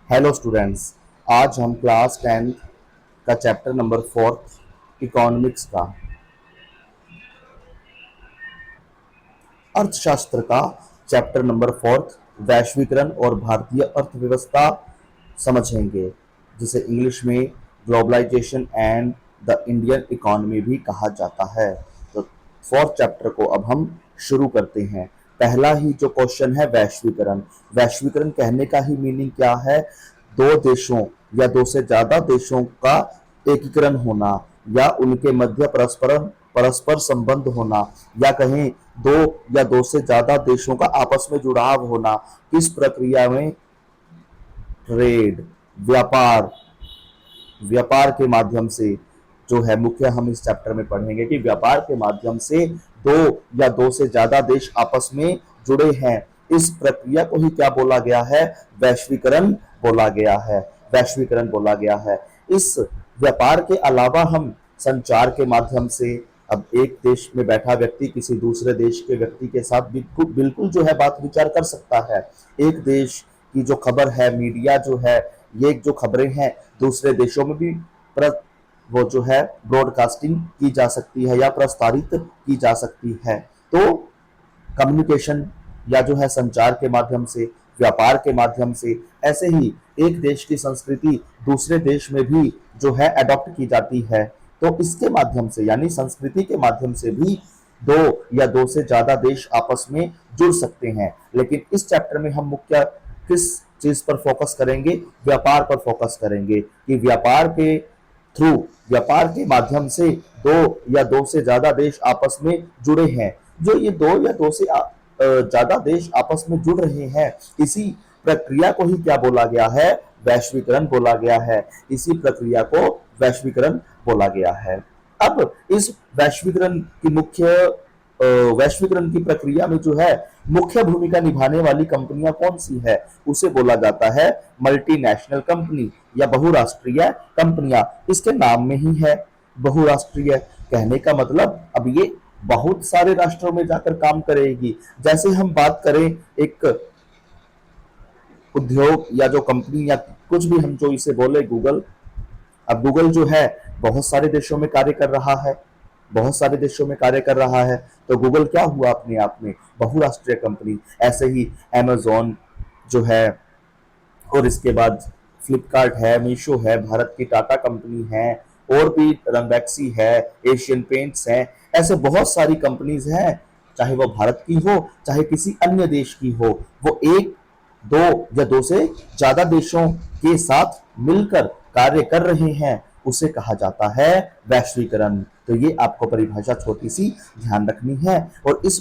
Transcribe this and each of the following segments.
Hello students. आज हम class 10th का चैप्टर नंबर 4 इकोनॉमिक्स का अर्थशास्त्र का चैप्टर नंबर 4 वैश्वीकरण और भारतीय अर्थव्यवस्था समझेंगे, जिसे इंग्लिश में globalization and the Indian economy भी कहा जाता है। तो 4th चैप्टर को अब हम शुरू करते हैं। पहला ही जो क्वेश्चन है वैश्वीकरण। वैश्वीकरण कहने का ही मीनिंग क्या है? दो देशों या दो से ज्यादा देशों का एकीकरण होना, या उनके मध्य परस्पर परस्पर संबंध होना, या कहें दो या दो से ज्यादा देशों का आपस में जुड़ाव होना। इस प्रक्रिया में ट्रेड, व्यापार व्यापार के माध्यम से जो है मुख्य हम इस चैप्टर में पढ़ेंगे कि व्यापार के माध्यम से दो या दो से ज्यादा देश आपस में जुड़े हैं। इस प्रक्रिया को ही क्या बोला गया है? वैश्वीकरण बोला गया है। वैश्वीकरण बोला गया है। इस व्यापार के अलावा हम संचार के माध्यम से, अब एक देश में बैठा व्यक्ति किसी दूसरे देश के व्यक्ति के साथ बिल्कुल बिल्कुल जो है बात विचार कर सकता है। एक देश की जो खबर है, मीडिया जो है, ये जो खबरें हैं दूसरे देशों में भी वो जो है ब्रॉडकास्टिंग की जा सकती है या प्रसारित की जा सकती है। तो कम्युनिकेशन या जो है संचार के माध्यम से, व्यापार के माध्यम से, ऐसे ही एक देश की संस्कृति दूसरे देश में भी जो है अडॉप्ट की जाती है। तो इसके माध्यम से यानी संस्कृति के माध्यम से भी दो या दो से ज्यादा देश आपस में जुड़ सकते हैं। लेकिन इस चैप्टर में हम मुख्य किस चीज पर फोकस करेंगे? व्यापार पर फोकस करेंगे कि व्यापार के थ्रू, व्यापार के माध्यम से दो या दो से ज्यादा देश आपस में जुड़े हैं। जो ये दो या दो से ज्यादा देश आपस में जुड़ रहे हैं, इसी प्रक्रिया को ही क्या बोला गया है? वैश्वीकरण बोला गया है। इसी प्रक्रिया को वैश्वीकरण बोला गया है। अब इस वैश्वीकरण की प्रक्रिया में जो है मुख्य भूमिका निभाने वाली कंपनियां कौन सी है? उसे बोला जाता है मल्टीनेशनल कंपनी या बहुराष्ट्रीय कंपनियां। इसके नाम में ही है बहुराष्ट्रीय। कहने का मतलब अब ये बहुत सारे राष्ट्रों में जाकर काम करेगी। जैसे हम बात करें एक उद्योग या जो कंपनी या कुछ भी हम जो इसे बोले गूगल। अब गूगल जो है बहुत सारे देशों में कार्य कर रहा है, बहुत सारे देशों में कार्य कर रहा है। तो गूगल क्या हुआ? अपने आप में बहुराष्ट्रीय कंपनी। ऐसे ही अमेजोन जो है, और इसके बाद फ्लिपकार्ट है, मीशो है, भारत की टाटा कंपनी है, और भी रंगैक्सी है, एशियन पेंट्स है। ऐसे बहुत सारी कंपनीज हैं, चाहे वो भारत की हो चाहे किसी अन्य देश की हो, वो एक दो या दो से ज्यादा देशों के साथ मिलकर कार्य कर रहे हैं, उसे कहा जाता है वैश्वीकरण। तो ये आपको परिभाषा छोटी सी ध्यान रखनी है। और इस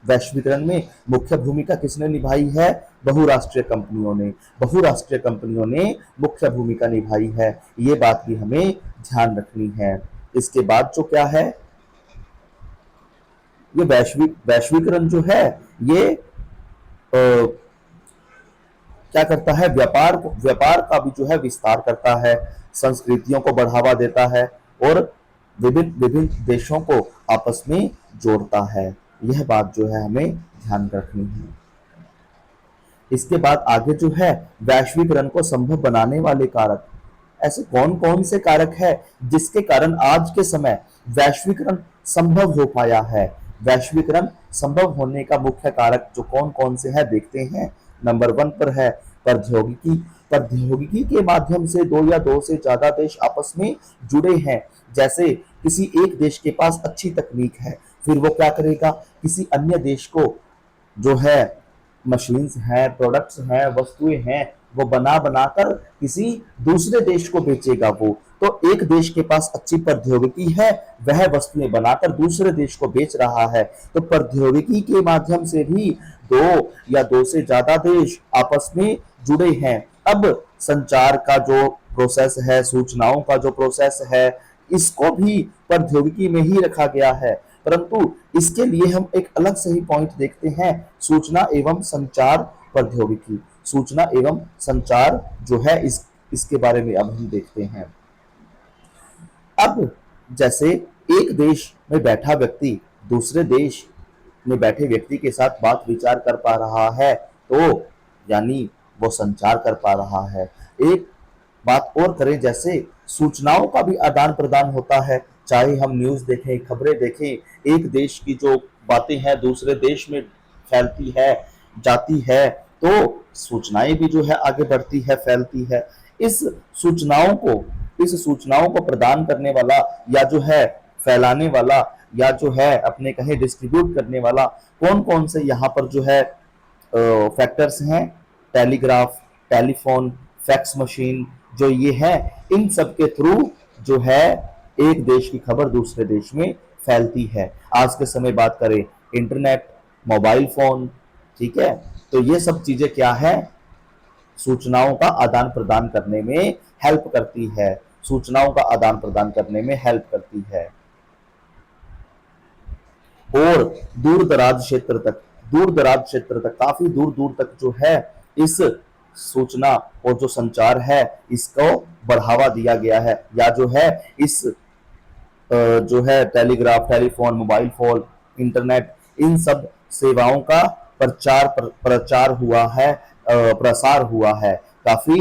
वैश्वीकरण में मुख्य भूमिका किसने निभाई है? बहुराष्ट्रीय कंपनियों ने। बहुराष्ट्रीय कंपनियों ने मुख्य भूमिका निभाई है, ये बात भी हमें ध्यान रखनी है। इसके बाद जो क्या है, ये वैश्वीकरण जो है ये क्या करता है? व्यापार का भी जो है विस्तार करता है, संस्कृतियों को बढ़ावा देता है, और विभिन्न विभिन्न देशों को आपस में जोड़ता है। यह बात जो है हमें ध्यान रखनी है। इसके बाद आगे जो है वैश्वीकरण को संभव बनाने वाले कारक। ऐसे कौन कौन से कारक है जिसके कारण आज के समय वैश्वीकरण संभव हो पाया है? वैश्वीकरण संभव होने का मुख्य कारक जो कौन कौन से है देखते हैं। नंबर 1 पर है प्रौद्योगिकी। प्रौद्योगिकी के माध्यम से दो या दो से ज्यादा देश आपस में जुड़े हैं। जैसे किसी एक देश के पास अच्छी तकनीक है, फिर वो क्या करेगा? किसी अन्य देश को जो है मशीन्स हैं, प्रोडक्ट्स हैं, वस्तुएं हैं, वो बना बनाकर किसी दूसरे देश को बेचेगा। वो तो एक देश के पास अच्छी प्रौद्योगिकी है, वह वस्तुएं बनाकर दूसरे देश को बेच रहा है। तो प्रौद्योगिकी के माध्यम से भी दो या दो से ज्यादा देश आपस में जुड़े हैं। अब संचार का जो प्रोसेस है, सूचनाओं का जो प्रोसेस है, इसको भी प्रौद्योगिकी में ही रखा गया है। परंतु इसके लिए हम एक अलग से ही पॉइंट देखते हैं, सूचना एवं संचार प्रौद्योगिकी। सूचना एवं संचार जो है इसके बारे में अब हम देखते हैं। अब जैसे एक देश में बैठा व्यक्ति दूसरे देश में बैठे व्यक्ति के साथ बात विचार कर पा रहा है, तो यानी वो संचार कर पा रहा है। एक बात और करें, जैसे सूचनाओं का भी आदान प्रदान होता है, चाहे हम न्यूज़ देखें, खबरें देखें, एक देश की जो बातें हैं दूसरे देश में फैलती है, जाती है, तो सूचनाएं भी जो है आगे बढ़ती है, फैलती है। इस सूचनाओं को इस सूचनाओं को प्रदान करने वाला, या जो है फैलाने वाला, या जो है अपने कहें डिस्ट्रीब्यूट करने वाला, कौन कौन से यहाँ पर जो है फैक्टर्स हैं? टेलीग्राफ, टेलीफोन, फैक्स मशीन, जो ये है, इन सब के थ्रू जो है एक देश की खबर दूसरे देश में फैलती है। आज के समय बात करें, इंटरनेट, मोबाइल फोन, ठीक है, तो ये सब चीजें क्या है? सूचनाओं का आदान प्रदान करने में हेल्प करती है, सूचनाओं का आदान प्रदान करने में हेल्प करती है। और दूर दराज क्षेत्र तक, काफी दूर दूर तक जो है इस सूचना और जो संचार है इसको बढ़ावा दिया गया है, या जो है इस जो है telegraph, telephone, mobile phone, internet, इन सब सेवाओं का प्रचार हुआ है, प्रसार हुआ है काफी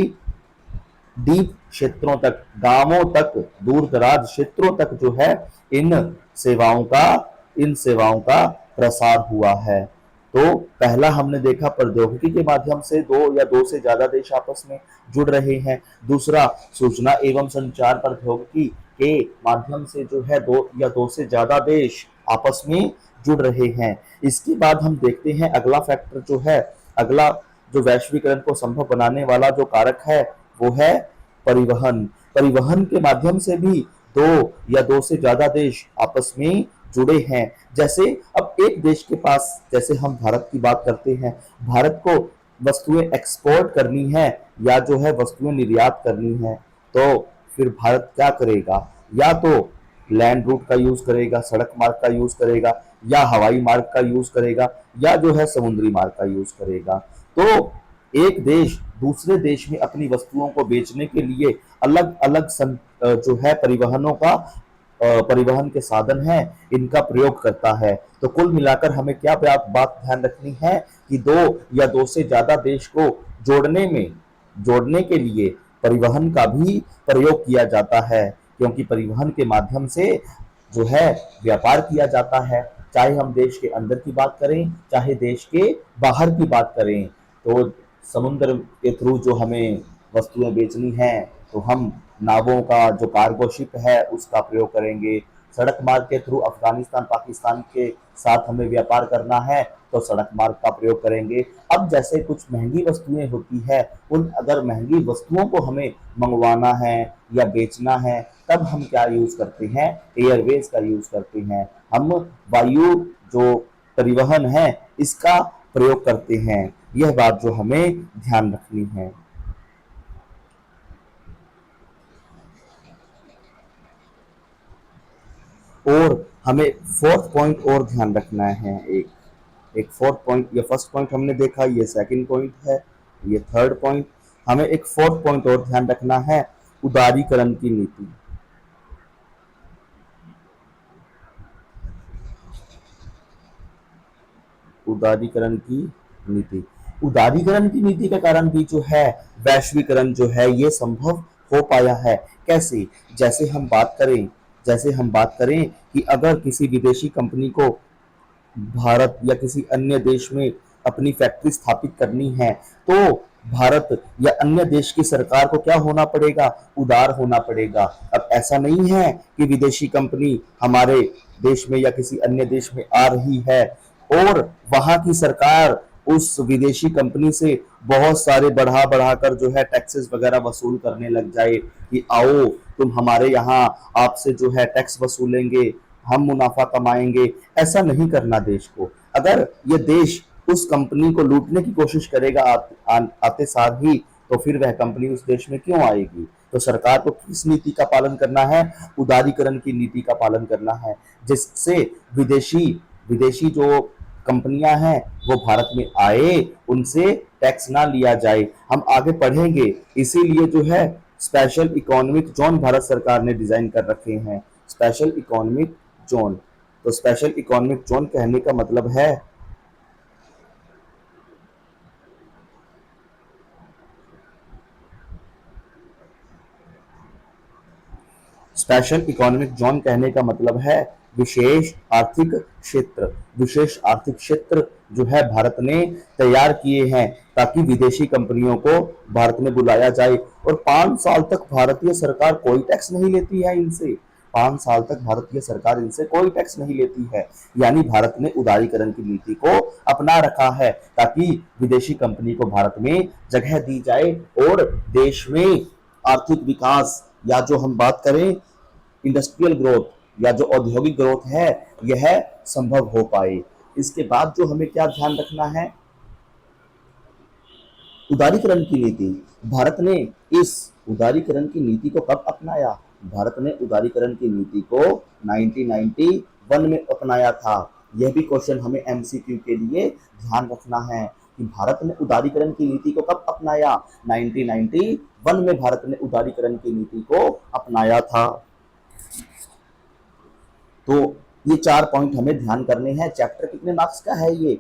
डीप क्षेत्रों तक, गांवों तक, दूर दराज क्षेत्रों तक जो है इन सेवाओं का इन सेवाओं का प्रसार हुआ है। तो पहला हमने देखा, प्रौद्योगिकी के माध्यम से दो या दो से ज्यादा देश आपस में जुड़ रहे हैं। दूसरा, सूचना एवं संचार प्रौद्योगिकी के माध्यम से जो है दो या दो से ज्यादा देश आपस में जुड़ रहे हैं। इसके बाद हम देखते हैं अगला फैक्टर जो है, अगला जो वैश्वीकरण को संभव बनाने वाला जो कारक है वो है परिवहन। परिवहन के माध्यम से भी दो या दो से ज्यादा देश आपस में जुड़े हैं। जैसे अब एक देश के पास, जैसे हम भारत की बात करते हैं, भारत को वस्तुएं एक्सपोर्ट करनी है या जो है वस्तुएं निर्यात करनी है, तो फिर भारत क्या करेगा? या तो लैंड रूट का यूज करेगा, सड़क मार्ग का यूज करेगा, या हवाई मार्ग का यूज करेगा, या जो है समुद्री मार्ग का यूज करेगा। तो एक देश दूसरे देश में अपनी वस्तुओं को बेचने के लिए अलग अलग जो है परिवहन के साधन हैं, इनका प्रयोग करता है। तो कुल मिलाकर हमें क्या बात ध्यान रखनी है कि दो या दो से ज्यादा देश को जोड़ने के लिए परिवहन का भी प्रयोग किया जाता है, क्योंकि परिवहन के माध्यम से जो है व्यापार किया जाता है। चाहे हम देश के अंदर की बात करें, चाहे देश के बाहर की बात करें, तो समुद्र के थ्रू जो हमें वस्तुएं बेचनी हैं, तो हम नावों का जो कार्गो शिप है उसका प्रयोग करेंगे। सड़क मार्ग के थ्रू अफगानिस्तान, पाकिस्तान के साथ हमें व्यापार करना है, तो सड़क मार्ग का प्रयोग करेंगे। अब जैसे कुछ महंगी वस्तुएं होती है, उन अगर महंगी वस्तुओं को हमें मंगवाना है या बेचना है, तब हम क्या यूज करते हैं? एयरवेज का यूज करते हैं। हम वायु जो परिवहन है इसका प्रयोग करते हैं। यह बात जो हमें ध्यान रखनी है। और हमें फोर्थ पॉइंट और ध्यान रखना है। एक एक फोर्थ पॉइंट, ये फर्स्ट पॉइंट हमने देखा, ये सेकंड पॉइंट है, ये थर्ड पॉइंट। हमें एक फोर्थ पॉइंट और ध्यान रखना है, उदारीकरण की नीति। उदारीकरण की नीति उदारीकरण की नीति के कारण भी जो है वैश्वीकरण जो है ये संभव हो पाया है। कैसे? जैसे हम बात करें कि अगर किसी विदेशी कंपनी को भारत या किसी अन्य देश में अपनी फैक्ट्री स्थापित करनी है, तो भारत या अन्य देश की सरकार को क्या होना पड़ेगा? उदार होना पड़ेगा। अब ऐसा नहीं है कि विदेशी कंपनी हमारे देश में या किसी अन्य देश में आ रही है और वहां की सरकार उस विदेशी कंपनी से बहुत सारे बढ़ा बढ़ाकर जो है टैक्सेस वगैरह वसूल करने लग जाए कि आओ तुम हमारे यहाँ, आपसे जो है टैक्स वसूलेंगे, हम मुनाफा कमाएंगे। ऐसा नहीं करना देश को। अगर ये देश उस कंपनी को लूटने की कोशिश करेगा आते साथ ही, तो फिर वह कंपनी उस देश में क्यों आएगी? तो सरकार को किस नीति का पालन करना है? उदारीकरण की नीति का पालन करना है, जिससे विदेशी विदेशी जो कंपनियां हैं वो भारत में आए, उनसे टैक्स ना लिया जाए। हम आगे पढ़ेंगे, इसीलिए जो है स्पेशल इकोनॉमिक जोन भारत सरकार ने डिजाइन कर रखे हैं। स्पेशल इकोनॉमिक जोन, तो स्पेशल इकोनॉमिक जोन कहने का मतलब है स्पेशल इकोनॉमिक जोन कहने का मतलब है विशेष आर्थिक क्षेत्र। विशेष आर्थिक क्षेत्र जो है भारत ने तैयार किए हैं ताकि विदेशी कंपनियों को भारत में बुलाया जाए। और 5 साल तक भारतीय सरकार कोई टैक्स नहीं लेती है इनसे। 5 साल तक भारतीय सरकार इनसे कोई टैक्स नहीं लेती है। यानी भारत ने उदारीकरण की नीति को अपना रखा है ताकि विदेशी कंपनी को भारत में जगह दी जाए और देश में आर्थिक विकास या जो हम बात करें इंडस्ट्रियल ग्रोथ या जो औद्योगिक ग्रोथ है यह संभव हो पाए। इसके बाद जो हमें क्या ध्यान रखना है, उदारीकरण की नीति। भारत ने इस उदारीकरण की नीति को कब अपनाया? भारत ने उदारीकरण की नीति को 1991 में अपनाया था। यह भी क्वेश्चन हमें एमसीक्यू के लिए ध्यान रखना है कि भारत ने उदारीकरण की नीति को कब अपनाया। 1991 में भारत ने उदारीकरण की नीति को अपनाया था। तो ये 4 पॉइंट हमें ध्यान करने हैं। चैप्टर कितने मार्क्स का है ये?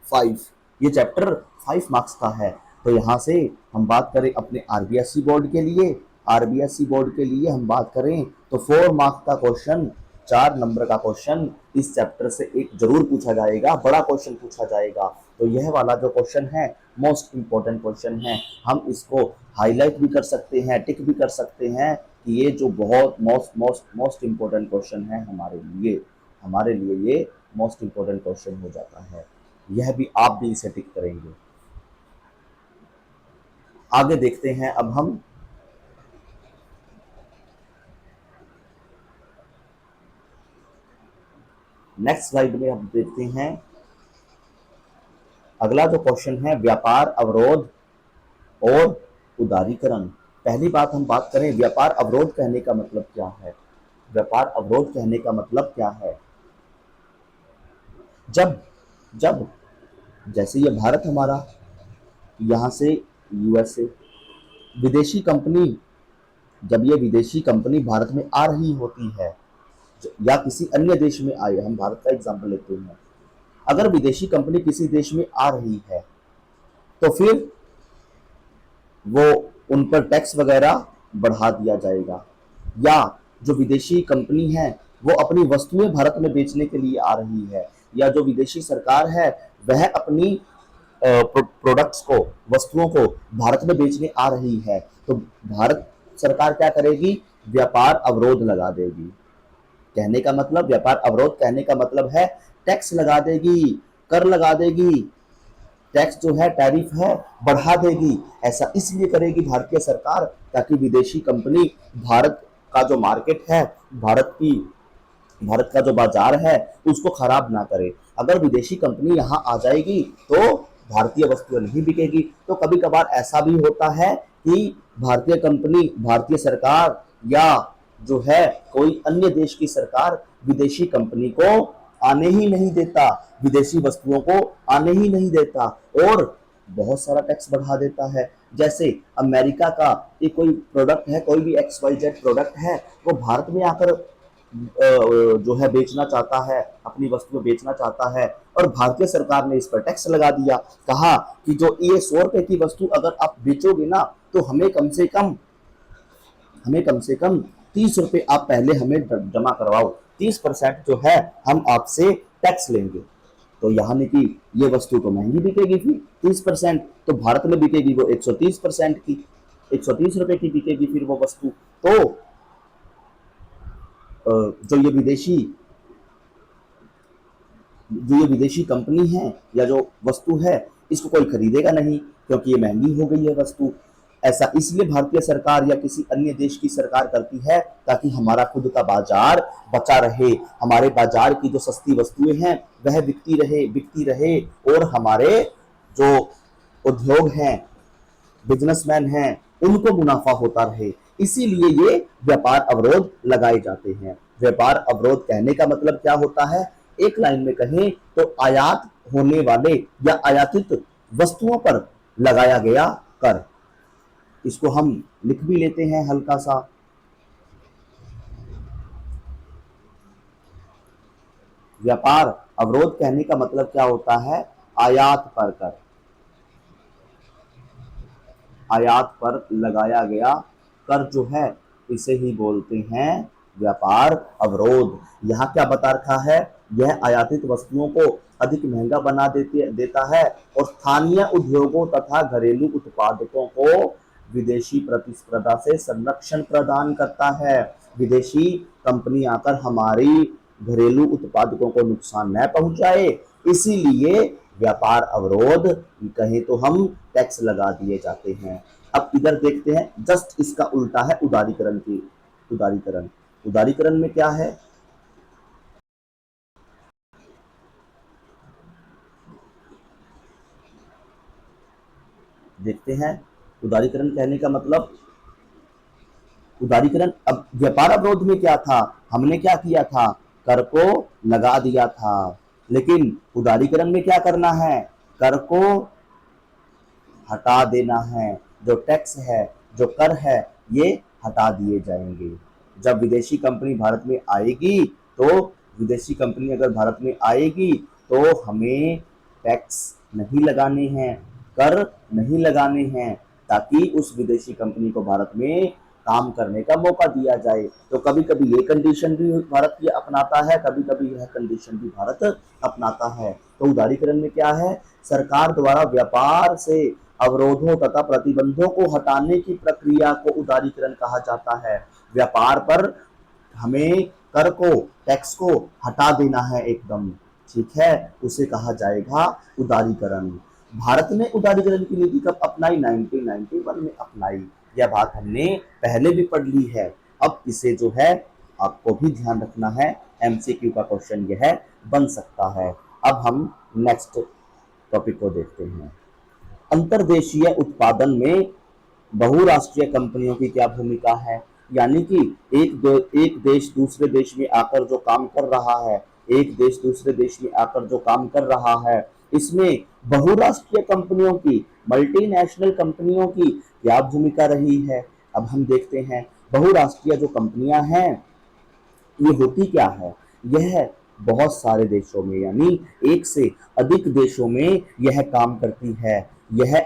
5। ये चैप्टर 5 मार्क्स का है। तो यहाँ से हम बात करें अपने आरबीएससी बोर्ड के लिए, आरबीएससी बोर्ड के लिए हम बात करें तो 4 मार्क्स का क्वेश्चन, 4 नंबर का क्वेश्चन इस चैप्टर से एक जरूर पूछा जाएगा, बड़ा क्वेश्चन पूछा जाएगा। तो यह वाला जो क्वेश्चन है मोस्ट इंपॉर्टेंट क्वेश्चन है। हम इसको हाईलाइट भी कर सकते हैं, टिक भी कर सकते हैं कि ये जो बहुत मोस्ट इंपॉर्टेंट क्वेश्चन है हमारे लिए ये मोस्ट इंपॉर्टेंट क्वेश्चन हो जाता है। यह भी आप भी इसे टिक करेंगे। आगे देखते हैं अब हम नेक्स्ट स्लाइड में। हम देखते हैं अगला जो क्वेश्चन है व्यापार अवरोध और उदारीकरण। पहली बात हम बात करें व्यापार अवरोध कहने का मतलब क्या है। व्यापार अवरोध कहने का मतलब क्या है? जब जब जैसे ये भारत हमारा, यहाँ से यूएसए, विदेशी कंपनी, जब ये विदेशी कंपनी भारत में आ रही होती है या किसी अन्य देश में आए, हम भारत का एग्जांपल लेते हैं, अगर विदेशी कंपनी किसी देश में आ रही है तो फिर वो उन पर टैक्स वगैरह बढ़ा दिया जाएगा। या जो विदेशी कंपनी है वो अपनी वस्तुएं भारत में बेचने के लिए आ रही है, या जो विदेशी सरकार है वह अपनी प्रोडक्ट्स को, वस्तुओं को भारत में बेचने आ रही है, तो भारत सरकार क्या करेगी? व्यापार अवरोध लगा देगी। कहने का मतलब, व्यापार अवरोध कहने का मतलब है टैक्स लगा देगी, कर लगा देगी, टैक्स जो है, टैरिफ है, बढ़ा देगी। ऐसा इसलिए करेगी भारतीय सरकार ताकि विदेशी कंपनी भारत का जो मार्केट है, भारत का जो बाजार है उसको खराब ना करे। अगर विदेशी कंपनी यहाँ आ जाएगी तो भारतीय वस्तुएं नहीं बिकेगी। तो कभी कभार ऐसा भी होता है कि भारतीय कंपनी, भारतीय सरकार या जो है कोई अन्य देश की सरकार विदेशी कंपनी को आने ही नहीं देता, विदेशी वस्तुओं को आने ही नहीं देता और बहुत सारा टैक्स बढ़ा देता है। जैसे अमेरिका का ये कोई प्रोडक्ट है, कोई भी XYZ प्रोडक्ट है, वो भारत में आकर जो है बेचना चाहता है, अपनी वस्तुएं बेचना चाहता है और भारतीय सरकार ने इस पर टैक्स लगा दिया। कहा कि जो ये 100 रुपए की वस्तु अगर आप बेचोगे ना तो हमें कम से कम 30 रुपए आप पहले हमें जमा करवाओ, 30% जो है हम आपसे टैक्स लेंगे। तो यानी कि ये वस्तु तो महंगी बिकेगी, फिर 30%, तो भारत में बिकेगी वो 130% की, 130 रुपए की बिकेगी फिर वो वस्तु। तो जो ये विदेशी कंपनी है या जो वस्तु है इसको कोई खरीदेगा नहीं क्योंकि ये महंगी हो गई है वस्तु। ऐसा इसलिए भारतीय सरकार या किसी अन्य देश की सरकार करती है ताकि हमारा खुद का बाजार बचा रहे, हमारे बाजार की जो सस्ती वस्तुएं हैं वह बिकती रहे और हमारे जो उद्योग हैं, बिजनेसमैन हैं, उनको मुनाफा होता रहे। इसीलिए ये व्यापार अवरोध लगाए जाते हैं। व्यापार अवरोध कहने का मतलब क्या होता है? एक लाइन में कहें तो आयात होने वाले या आयातित वस्तुओं पर लगाया गया कर। इसको हम लिख भी लेते हैं हल्का सा। व्यापार अवरोध कहने का मतलब क्या होता है? आयात पर कर, आयात पर लगाया गया कर जो है इसे ही बोलते हैं व्यापार अवरोध। यहाँ क्या बता रखा है, यह आयातित वस्तुओं को अधिक महंगा बना देता है और स्थानीय उद्योगों तथा घरेलू उत्पादकों को विदेशी प्रतिस्पर्धा से संरक्षण प्रदान करता है। विदेशी कंपनी आकर हमारी घरेलू उत्पादकों को नुकसान न पहुंचाए, इसीलिए व्यापार अवरोध कहें तो हम टैक्स लगा दिए जाते हैं। अब इधर देखते हैं, जस्ट इसका उल्टा है उदारीकरण की। उदारीकरण उदारीकरण में क्या है, देखते हैं। उदारीकरण कहने का मतलब, उदारीकरण, अब व्यापार अवरोध में क्या था, हमने क्या किया था, कर को लगा दिया था। लेकिन उदारीकरण में क्या करना है, कर को हटा देना है। जो टैक्स है, जो कर है, ये हटा दिए जाएंगे। जब विदेशी कंपनी भारत में आएगी, तो विदेशी कंपनी अगर भारत में आएगी तो हमें टैक्स नहीं लगाने हैं, कर नहीं लगाने हैं, ताकि उस विदेशी कंपनी को भारत में काम करने का मौका दिया जाए। तो कभी कभी ये कंडीशन भी भारत ये अपनाता है, कभी कभी यह कंडीशन भी भारत अपनाता है। तो उदारीकरण में क्या है, सरकार द्वारा व्यापार से अवरोधों तथा प्रतिबंधों को हटाने की प्रक्रिया को उदारीकरण कहा जाता है। व्यापार पर हमें कर को, टैक्स को हटा देना है एकदम, ठीक है, उसे कहा जाएगा उदारीकरण। भारत ने उदारीकरण की नीति कब अपनाई, 1991 में अपनाई। यह बात हमने पहले भी पढ़ ली है। अब इसे जो है आपको भी ध्यान रखना है, एमसीक्यू का क्वेश्चन यह बन सकता है। अब हम नेक्स्ट टॉपिक को देखते हैं। अंतर्देशीय उत्पादन में बहुराष्ट्रीय कंपनियों की क्या भूमिका है। यानी कि एक देश दूसरे देश में आकर जो काम कर रहा है, एक देश दूसरे देश में आकर जो काम कर रहा है, इसमें बहुराष्ट्रीय कंपनियों की, मल्टीनेशनल कंपनियों की क्या भूमिका रही है। अब हम देखते हैं, बहुराष्ट्रीय जो कंपनियां हैं ये होती क्या है, यह बहुत सारे देशों में, यानी एक से अधिक देशों में यह काम करती है। यह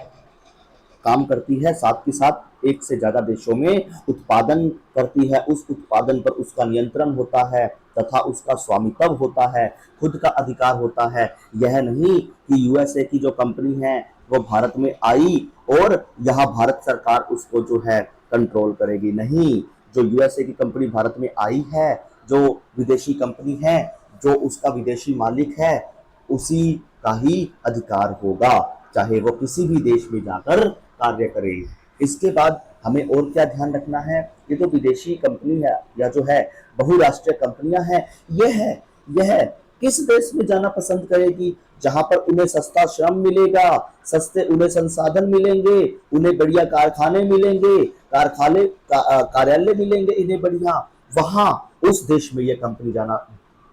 काम करती है, साथ ही साथ एक से ज्यादा देशों में उत्पादन करती है। उस उत्पादन पर उसका नियंत्रण होता है तथा उसका स्वामित्व होता है, खुद का अधिकार होता है। यह नहीं कि यूएसए की जो कंपनी है वो भारत में आई और यहाँ भारत सरकार उसको जो है कंट्रोल करेगी, नहीं। जो यूएसए की कंपनी भारत में आई है, जो विदेशी कंपनी है, जो उसका विदेशी मालिक है, उसी का ही अधिकार होगा, चाहे वो किसी भी देश में जाकर कार्य करे। इसके बाद हमें और क्या ध्यान रखना है, ये तो विदेशी कंपनी है या जो है बहुराष्ट्रीय कंपनियां हैं, यह किस देश में जाना पसंद करेगी, जहां पर उन्हें सस्ता श्रम मिलेगा, सस्ते उन्हें संसाधन मिलेंगे, उन्हें बढ़िया कारखाने मिलेंगे, कार्यालय मिलेंगे इन्हें बढ़िया, वहां उस देश में यह कंपनी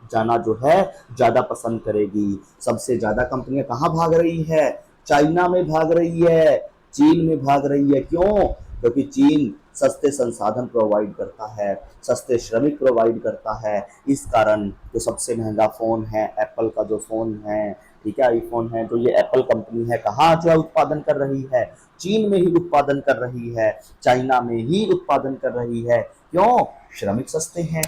जाना जो है ज्यादा पसंद करेगी। सबसे ज्यादा कंपनियां कहाँ भाग रही है, चाइना में भाग रही है, चीन में भाग रही है। क्यों, क्योंकि चीन सस्ते संसाधन प्रोवाइड करता है, सस्ते श्रमिक प्रोवाइड करता है। इस कारण जो सबसे महंगा फोन है, एप्पल का जो फोन है, ठीक है, आईफोन है, जो ये एप्पल कंपनी है, कहाँ जो है उत्पादन कर रही है, चीन में ही उत्पादन कर रही है, चाइना में ही उत्पादन कर रही है। क्यों, श्रमिक सस्ते हैं।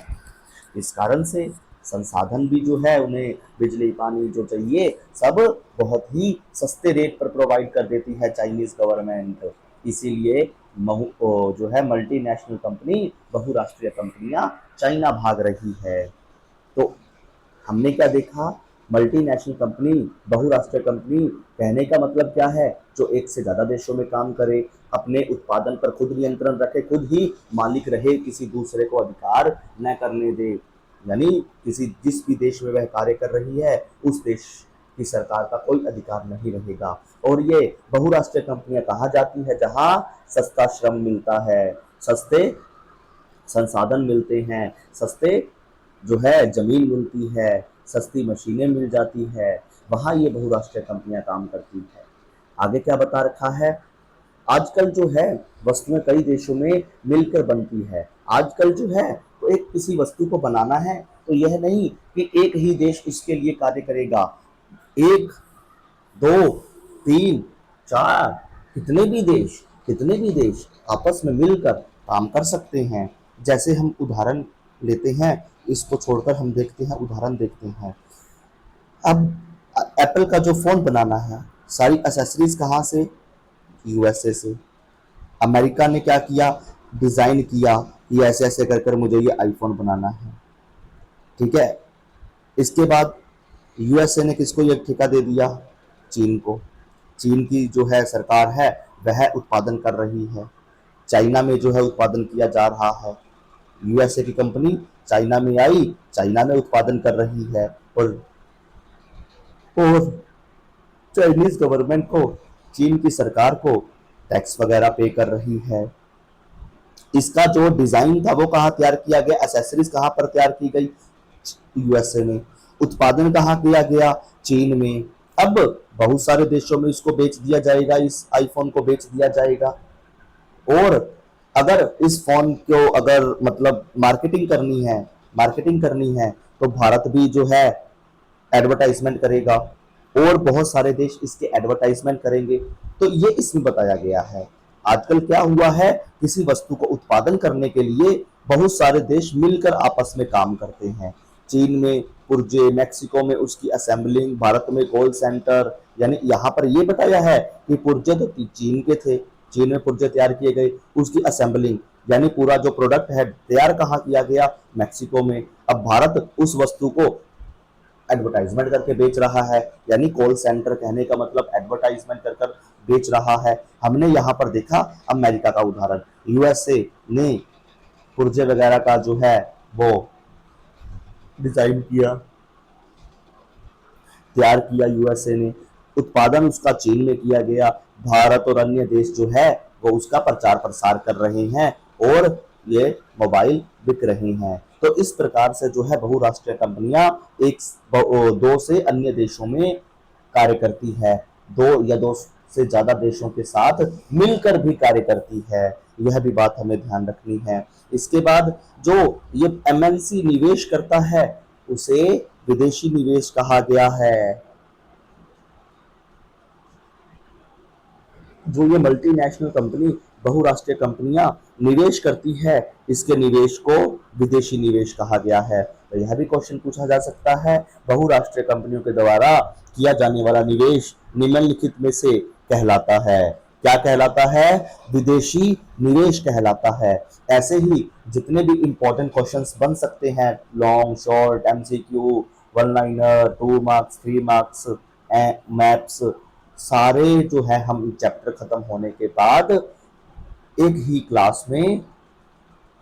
इस कारण से संसाधन भी जो है उन्हें, बिजली पानी जो चाहिए सब बहुत ही सस्ते रेट पर प्रोवाइड कर देती है चाइनीज गवर्नमेंट। इसीलिए जो है मल्टीनेशनल कंपनी, बहुराष्ट्रीय कंपनियां चाइना भाग रही है। तो हमने क्या देखा, मल्टीनेशनल कंपनी, बहुराष्ट्रीय कंपनी कहने का मतलब क्या है, जो एक से ज्यादा देशों में काम करे, अपने उत्पादन पर खुद नियंत्रण रखे, खुद ही मालिक रहे, किसी दूसरे को अधिकार न करने दे। यानी जिस भी देश में वह कार्य कर रही है, उस देश की सरकार का कोई अधिकार नहीं रहेगा। और ये बहुराष्ट्रीय कंपनियां कहाँ जाती है, जहां सस्ता श्रम मिलता है, सस्ते संसाधन मिलते हैं, सस्ते जो है जमीन मिलती है, सस्ती मशीनें मिल जाती है, वहां ये बहुराष्ट्रीय कंपनियां काम करती है। आगे क्या बता रखा है, आजकल जो है वस्तुएं कई देशों में मिलकर बनती है। आजकल जो है तो एक किसी वस्तु को बनाना है तो यह नहीं कि एक ही देश उसके लिए कार्य करेगा, एक, दो, तीन, चार, कितने भी देश आपस में मिलकर काम कर सकते हैं। जैसे हम उदाहरण लेते हैं, इसको छोड़कर हम देखते हैं, उदाहरण देखते हैं। अब एप्पल का जो फ़ोन बनाना है, सारी एसेसरीज कहाँ से? यूएसए से। अमेरिका ने क्या किया? डिज़ाइन किया कि ऐसे ऐसे कर कर मुझे ये आईफोन बनाना है, ठीक है। इसके बाद यूएसए ने किसको ये ठेका दे दिया? चीन को। चीन की जो है सरकार है वह उत्पादन कर रही है, चाइना में जो है उत्पादन किया जा रहा है। यूएसए की कंपनी चाइना में आई, चाइना में उत्पादन कर रही है, और चाइनीज गवर्नमेंट को, चीन की सरकार को टैक्स वगैरह पे कर रही है। इसका जो डिजाइन था वो कहाँ तैयार किया गया? एसेसरीज कहाँ पर तैयार की गई? यूएसए में। उत्पादन कहाँ किया गया? चीन में। अब बहुत सारे देशों में इसको बेच दिया जाएगा, इस आईफोन को बेच दिया जाएगा। और अगर इस फोन को अगर मतलब मार्केटिंग करनी है तो भारत भी जो है एडवर्टाइजमेंट करेगा, और बहुत सारे देश इसके एडवर्टाइजमेंट करेंगे। तो ये इसमें बताया गया है। आजकल क्या हुआ है, किसी वस्तु को उत्पादन करने के लिए बहुत सारे देश मिलकर आपस में काम करते हैं। चीन में पुर्जे, मैक्सिको में उसकी असेंबलिंग, भारत में कॉल सेंटर। यानी यहाँ पर ये बताया है कि पुर्जे तो चीन के थे, चीन में पुर्जे तैयार किए गए, उसकी असेंबलिंग यानी पूरा जो प्रोडक्ट है तैयार कहाँ किया गया? मैक्सिको में। अब भारत उस वस्तु को एडवर्टाइजमेंट करके बेच रहा है, यानी कॉल सेंटर कहने का मतलब एडवर्टाइजमेंट कर कर बेच रहा है। हमने यहाँ पर देखा अमेरिका का उदाहरण, यूएसए ने पुर्जे वगैरह का जो है वो डिजाइन किया, तैयार किया यूएसए ने, उत्पादन उसका चीन में किया गया। भारत और अन्य देश जो है वो उसका प्रचार प्रसार कर रहे हैं, और ये मोबाइल बिक रहे हैं। तो इस प्रकार से जो है बहुराष्ट्रीय कंपनियां एक दो से अन्य देशों में कार्य करती है, दो या दो से ज्यादा देशों के साथ मिलकर भी कार्य करती है। यह भी बात हमें ध्यान रखनी है। इसके बाद जो ये एमएनसी निवेश करता है उसे विदेशी निवेश कहा गया है। जो ये मल्टीनेशनल कंपनी, बहुराष्ट्रीय कंपनियां निवेश करती है, इसके निवेश को विदेशी निवेश कहा गया है। तो यह भी क्वेश्चन पूछा जा सकता है, बहुराष्ट्रीय कंपनियों के द्वारा किया जाने वाला निवेश निम्नलिखित में से कहलाता है? क्या कहलाता है? विदेशी निवेश कहलाता है। ऐसे ही जितने भी इंपॉर्टेंट क्वेश्चंस बन सकते हैं, long, short, MCQ, one liner, 2 marks, 3 marks, maps, सारे जो है हम चैप्टर खत्म होने के बाद एक ही क्लास में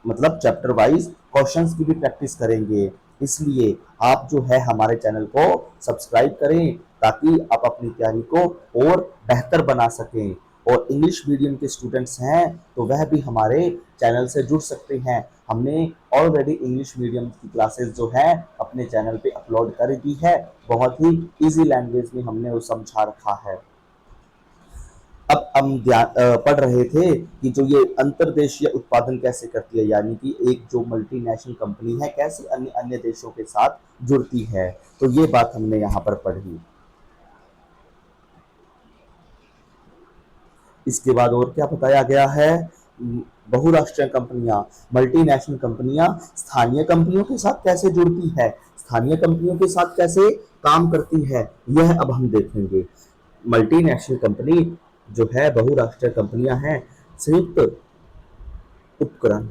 मतलब चैप्टर वाइज क्वेश्चंस की भी प्रैक्टिस करेंगे। इसलिए आप जो है हमारे चैनल को सब्सक्राइब करें ताकि आप अपनी तैयारी को और बेहतर बना सकें। और इंग्लिश मीडियम के स्टूडेंट्स हैं तो वह भी हमारे चैनल से जुड़ सकते हैं। हमने ऑलरेडी इंग्लिश मीडियम की क्लासेस जो है अपने चैनल पे अपलोड कर दी है, बहुत ही इजी लैंग्वेज में हमने वो समझा रखा है। अब हम पढ़ रहे थे कि जो ये अंतर्देशीय उत्पादन कैसे करती है, यानी कि एक जो मल्टीनेशनल कंपनी है कैसे अन्य अन्य देशों के साथ जुड़ती है। तो ये बात हमने यहाँ पर पढ़ी। इसके बाद और क्या बताया गया है? बहुराष्ट्रीय कंपनियां, मल्टीनेशनल कंपनियां स्थानीय कंपनियों के साथ कैसे जुड़ती है, स्थानीय कंपनियों के साथ कैसे काम करती है, यह अब हम देखेंगे। मल्टीनेशनल कंपनी जो है, बहुराष्ट्रीय कंपनियां हैं, संयुक्त उपक्रम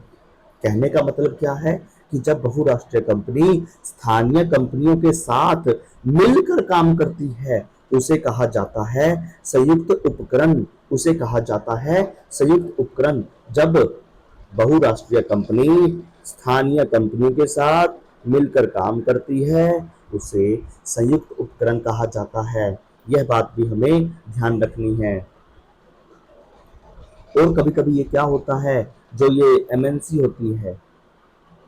कहने का मतलब क्या है कि जब बहुराष्ट्रीय कंपनी स्थानीय कंपनियों के साथ मिलकर काम करती है उसे कहा जाता है संयुक्त उपक्रम। उसे कहा जाता है संयुक्त उपक्रम। जब बहुराष्ट्रीय कंपनी स्थानीय कंपनी के साथ मिलकर काम करती है उसे संयुक्त उपक्रम कहा जाता है। यह बात भी हमें ध्यान रखनी है। और कभी कभी ये क्या होता है, जो ये एमएनसी होती है,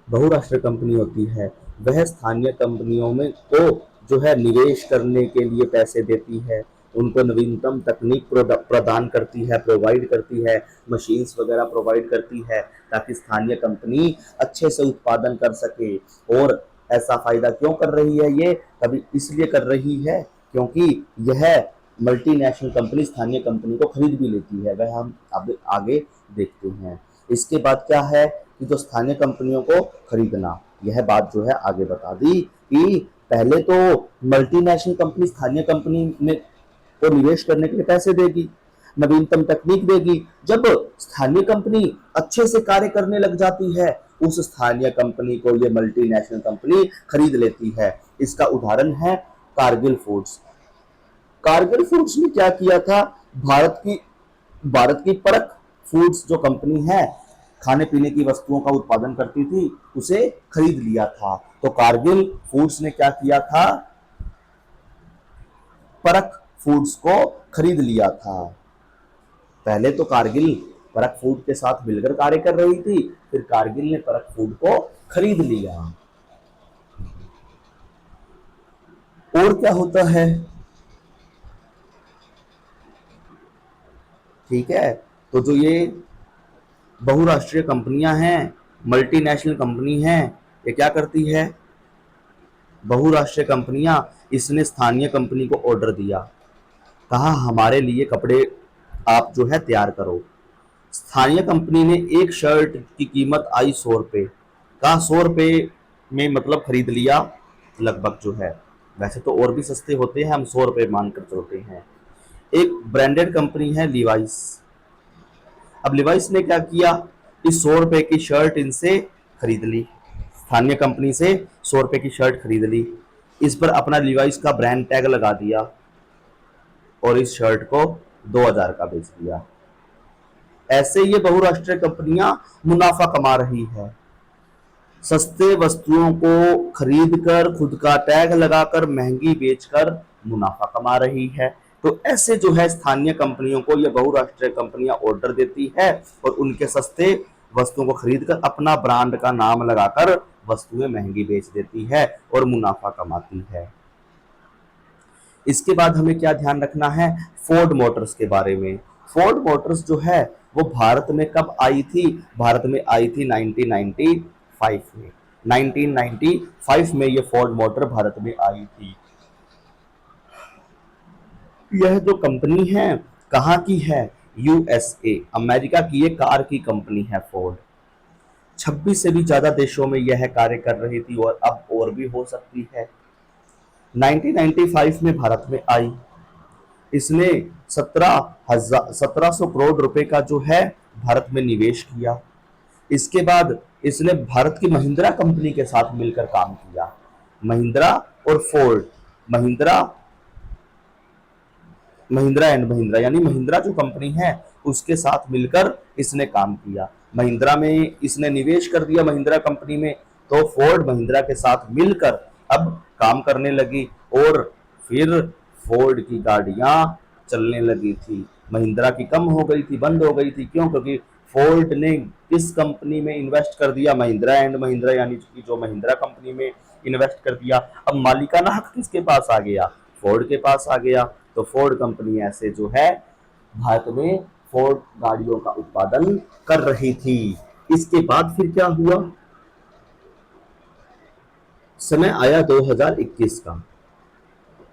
बहुराष्ट्रीय कंपनी होती है, वह स्थानीय कंपनियों में को जो है निवेश करने के लिए पैसे देती है, उनको नवीनतम तकनीक प्रदान करती है, प्रोवाइड करती है, मशीन्स वगैरह प्रोवाइड करती है ताकि स्थानीय कंपनी अच्छे से उत्पादन कर सके। और ऐसा फायदा क्यों कर रही है? ये कभी इसलिए कर रही है क्योंकि यह मल्टीनेशनल कंपनी स्थानीय कंपनी को खरीद भी लेती है, वह हम अब आगे देखते हैं। इसके बाद क्या है कि जो स्थानीय कंपनियों को खरीदना। यह बात जो है आगे बता दी कि पहले तो मल्टीनेशनल कंपनी स्थानीय कंपनी में को निवेश करने के लिए पैसे देगी, नवीनतम तकनीक देगी। जब स्थानीय कंपनी अच्छे से कार्य करने लग जाती है, उस स्थानीय कंपनी को ये मल्टीनेशनल कंपनी खरीद लेती है। इसका उदाहरण है कारगिल फूड्स। कारगिल फूड्स ने क्या किया था, भारत की परख फूड्स जो कंपनी है, खाने पीने की वस्तुओं का उत्पादन करती थी, उसे खरीद लिया था। तो कारगिल फूड्स ने क्या किया था, परख फूड्स को खरीद लिया था। पहले तो कारगिल परख फूड के साथ मिलकर कार्य कर रही थी, फिर कारगिल ने परख फूड को खरीद लिया। और क्या होता है, ठीक है, तो जो ये बहुराष्ट्रीय कंपनियां हैं, मल्टीनेशनल कंपनी हैं, ये क्या करती है, बहुराष्ट्रीय कंपनियां, इसने स्थानीय कंपनी को ऑर्डर दिया, कहा हमारे लिए कपड़े आप जो है तैयार करो। स्थानीय कंपनी ने एक शर्ट की कीमत आई 100 रुपये, कहा 100 रुपये में मतलब खरीद लिया लगभग जो है, वैसे तो और भी सस्ते होते हैं, हम 100 रुपये मानकर चलते हैं। एक ब्रांडेड कंपनी है लिवाइस। अब लिवाइस ने क्या किया, इस 100 रुपये की शर्ट इनसे खरीद ली, स्थानीय कंपनी से 100 रुपये की शर्ट खरीद ली, इस पर अपना लिवाइस का ब्रांड टैग लगा दिया और इस शर्ट को 2000 का बेच दिया। ऐसे ये बहुराष्ट्रीय कंपनियां मुनाफा कमा रही है, सस्ते वस्तुओं को खरीदकर खुद का टैग लगाकर महंगी बेचकर मुनाफा कमा रही है। तो ऐसे जो है स्थानीय कंपनियों को ये बहुराष्ट्रीय कंपनियां ऑर्डर देती है और उनके सस्ते वस्तुओं को खरीदकर अपना ब्रांड का नाम लगाकर वस्तुएं महंगी बेच देती है और मुनाफा कमाती है। इसके बाद हमें क्या ध्यान रखना है, फोर्ड मोटर्स के बारे में। फोर्ड मोटर्स जो है वो भारत में कब आई थी, भारत में आई थी 1995 में। 1995 में ये फोर्ड मोटर भारत में आई थी। यह जो कंपनी है कहाँ की है, यूएसए, अमेरिका की ये कार की कंपनी है फोर्ड। 26 से भी ज्यादा देशों में यह कार्य कर रही थी और अब और भी हो सकती है। 1995 में भारत में आई, इसने 1700 करोड़ रुपए का जो है भारत में निवेश किया। इसके बाद इसने भारत की महिंद्रा कंपनी के साथ मिलकर काम किया। महिंद्रा और फोर्ड, महिंद्रा एंड महिंद्रा यानी महिंद्रा जो कंपनी है उसके साथ मिलकर इसने काम किया। महिंद्रा में इसने निवेश कर दिया, महिंद्रा कंपनी में, तो फोर्ड महिंद्रा के साथ मिलकर अब काम करने लगी और फिर फोर्ड की गाड़ियां चलने लगी थी। महिंद्रा की कम हो गई थी, बंद हो गई थी, क्यों, क्योंकि फोर्ड ने किस कंपनी में इन्वेस्ट कर दिया, महिंद्रा एंड महिंद्रा यानी कि जो महिंद्रा कंपनी में इन्वेस्ट कर दिया। अब मालिकाना हक किसके पास आ गया, फोर्ड के पास आ गया। तो फोर्ड कंपनी ऐसे जो है भारत में फोर्ड गाड़ियों का उत्पादन कर रही थी। इसके बाद फिर क्या हुआ, समय आया 2021 का।